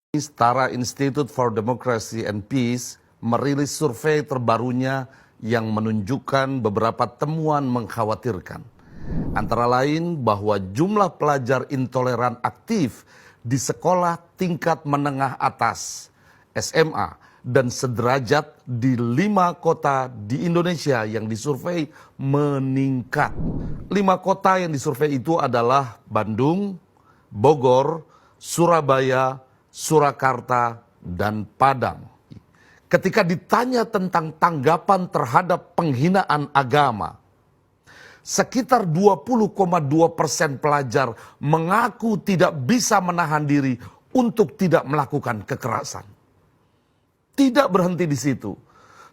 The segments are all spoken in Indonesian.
Setara Institute for Democracy and Peace merilis survei terbarunya yang menunjukkan beberapa temuan mengkhawatirkan. Antara lain bahwa jumlah pelajar intoleran aktif di sekolah tingkat menengah atas, SMA, dan sederajat di 5 kota di Indonesia yang disurvei meningkat. 5 kota yang disurvei itu adalah Bandung, Bogor, Surabaya, Surakarta, dan Padang. Ketika ditanya tentang tanggapan terhadap penghinaan agama, sekitar 20,2% pelajar mengaku tidak bisa menahan diri untuk tidak melakukan kekerasan. Tidak berhenti di situ.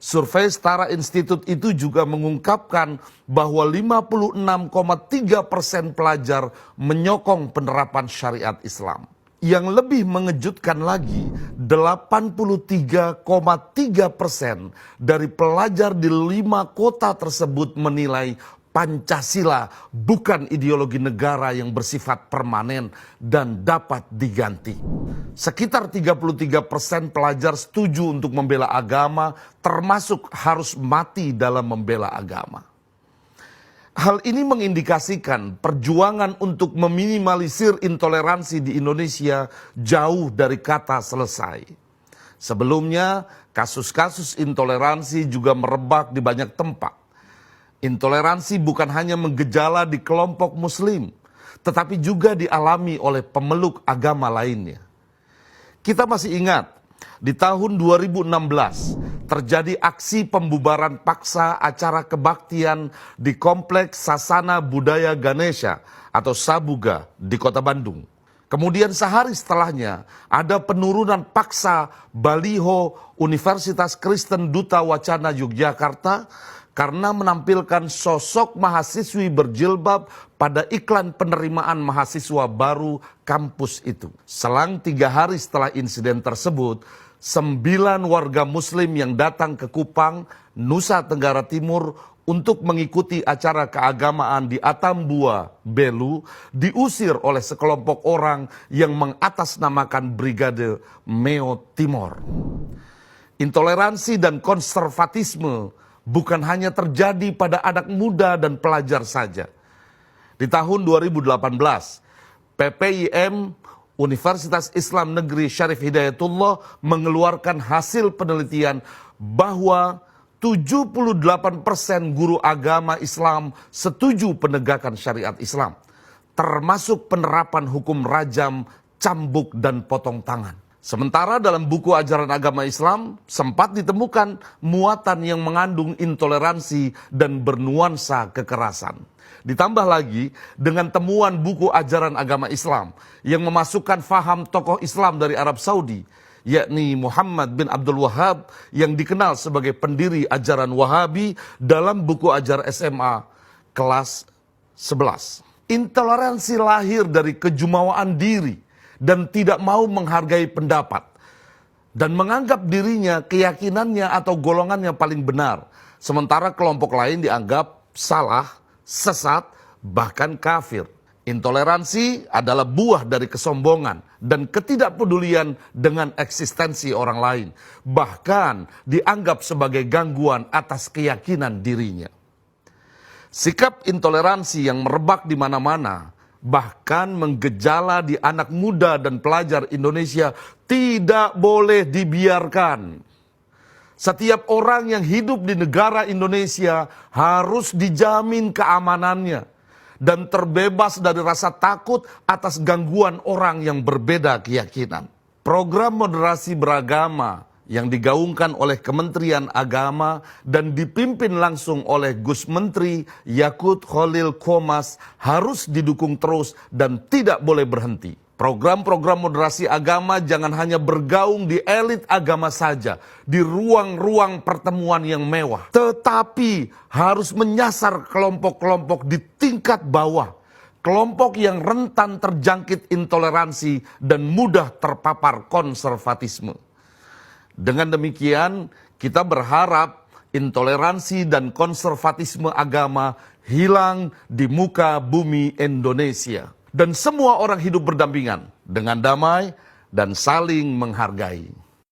Survei Setara Institut itu juga mengungkapkan bahwa 56,3% pelajar menyokong penerapan syariat Islam. Yang lebih mengejutkan lagi, 83,3% dari pelajar di 5 kota tersebut menilai Pancasila bukan ideologi negara yang bersifat permanen dan dapat diganti. Sekitar 33% pelajar setuju untuk membela agama, termasuk harus mati dalam membela agama. Hal ini mengindikasikan perjuangan untuk meminimalisir intoleransi di Indonesia jauh dari kata selesai. Sebelumnya, kasus-kasus intoleransi juga merebak di banyak tempat. Intoleransi bukan hanya menggejala di kelompok Muslim, tetapi juga dialami oleh pemeluk agama lainnya. Kita masih ingat, di tahun 2016 terjadi aksi pembubaran paksa acara kebaktian di Kompleks Sasana Budaya Ganesha atau Sabuga di Kota Bandung. Kemudian sehari setelahnya ada penurunan paksa baliho Universitas Kristen Duta Wacana Yogyakarta karena menampilkan sosok mahasiswi berjilbab pada iklan penerimaan mahasiswa baru kampus itu. Selang 3 hari setelah insiden tersebut, 9 warga Muslim yang datang ke Kupang, Nusa Tenggara Timur untuk mengikuti acara keagamaan di Atambua, Belu, diusir oleh sekelompok orang yang mengatasnamakan Brigade Meo Timor. Intoleransi dan konservatisme bukan hanya terjadi pada anak muda dan pelajar saja. Di tahun 2018, PPIM Universitas Islam Negeri Syarif Hidayatullah mengeluarkan hasil penelitian bahwa 78% guru agama Islam setuju penegakan syariat Islam, termasuk penerapan hukum rajam, cambuk, dan potong tangan. Sementara dalam buku ajaran agama Islam sempat ditemukan muatan yang mengandung intoleransi dan bernuansa kekerasan. Ditambah lagi dengan temuan buku ajaran agama Islam yang memasukkan faham tokoh Islam dari Arab Saudi, yakni Muhammad bin Abdul Wahab yang dikenal sebagai pendiri ajaran Wahabi dalam buku ajar SMA kelas 11. Intoleransi lahir dari kejumawaan diri dan tidak mau menghargai pendapat dan menganggap dirinya, keyakinannya atau golongannya paling benar, sementara kelompok lain dianggap salah, sesat, bahkan kafir. Intoleransi adalah buah dari kesombongan dan ketidakpedulian dengan eksistensi orang lain, bahkan dianggap sebagai gangguan atas keyakinan dirinya. Sikap intoleransi yang merebak di mana-mana, bahkan menggejala di anak muda dan pelajar Indonesia, tidak boleh dibiarkan. Setiap orang yang hidup di negara Indonesia harus dijamin keamanannya dan terbebas dari rasa takut atas gangguan orang yang berbeda keyakinan. Program moderasi beragama yang digaungkan oleh Kementerian Agama dan dipimpin langsung oleh Gus Menteri Yakut Khalil Qomas harus didukung terus dan tidak boleh berhenti. Program-program moderasi agama jangan hanya bergaung di elit agama saja, di ruang-ruang pertemuan yang mewah, tetapi harus menyasar kelompok-kelompok di tingkat bawah, kelompok yang rentan terjangkit intoleransi dan mudah terpapar konservatisme. Dengan demikian, kita berharap intoleransi dan konservatisme agama hilang di muka bumi Indonesia. Dan semua orang hidup berdampingan dengan damai, dan saling menghargai.